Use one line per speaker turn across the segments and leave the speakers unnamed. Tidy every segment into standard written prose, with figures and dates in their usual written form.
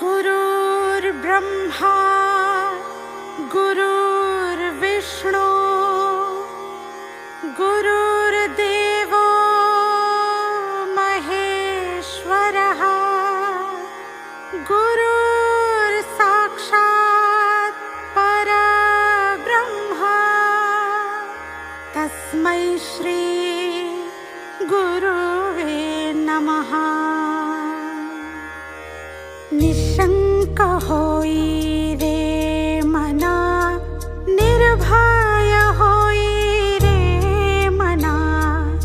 गुरुर्ब्रह्मा गुरुर्विष्णू गुरुर्देवो महेश्वरः गुरुर्साक्षात् परब्रह्म तस्मै श्री गुरुवे नमः। निशंक होई रे मना, निर्भय होई रे मना,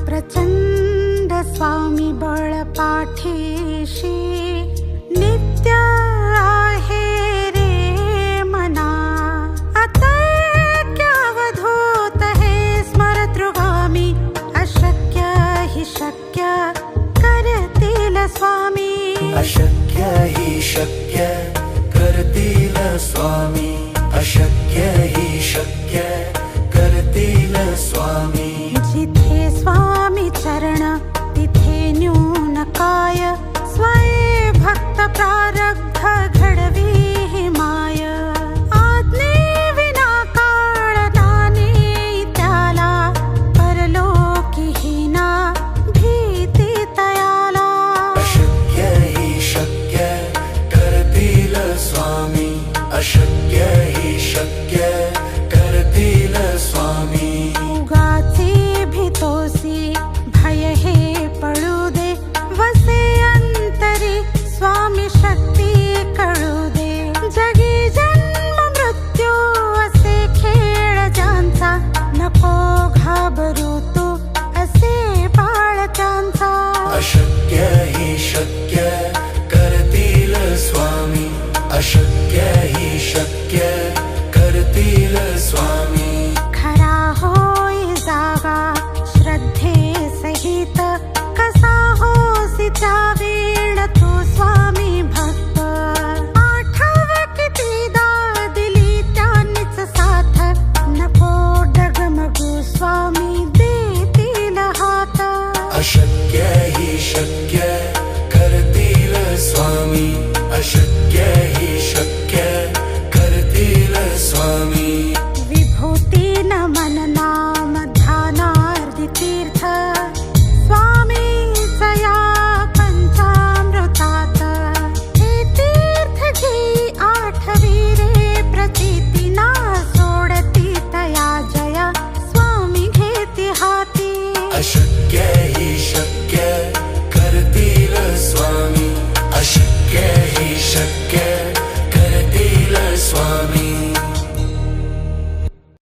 प्रचंड स्वामी बळ पाठीशी नित्य आहे रे मना। अतर्क्यावधूत हे स्मरतृगामी, अशक्य हि शक्य करतील स्वामी।
अशक्य हि शक्य करतील स्वामी, अशक्य हि शक्य करतील स्वामी।
जिथे स्वामी चरण तिथे न्यून काय, स्वये भक्त प्रारब्ध घडवी हि माय। आज्ञे विना काळ नाने त्याला, परलोकी हीना भीती तयाला।
अशक्य हि शक्य करतील स्वामी, अशक्य हि शक्य करतील स्वामी।
उगाचे भीतोसी भय हे पळू दे, वसे अंतरी स्वामी शक्ती कळू दे। जगी जन्म मृत्यू असे खेळ ज्यांचा, नको घाबरू तू असे बाळ त्यांचा।
अशक्य हि शक्य करतील स्वामी, अशक्य हि शक्य करतील स्वामी।
खरा होय जागा श्रद्धे सहित, कसा होसी त्या वेळ तू स्वामी भक्त। आठव कितीदा दिली त्यांनीच साथ, नको डगमगू स्वामी देतील हात।
अशक्य हि शक्य करतील स्वामी, अशक्य हि शक्य करतील स्वामी।
विभूती नमन नाम ध्यानार्दी तीर्थ, स्वामीच या पंचामृतात। हे तीर्थ घे आठवी रे प्रचिती, ना सोडती तया जया स्वामी घेती हाती।
अशक्य हि शक्य करतील स्वामी, अशक्य हि शक्य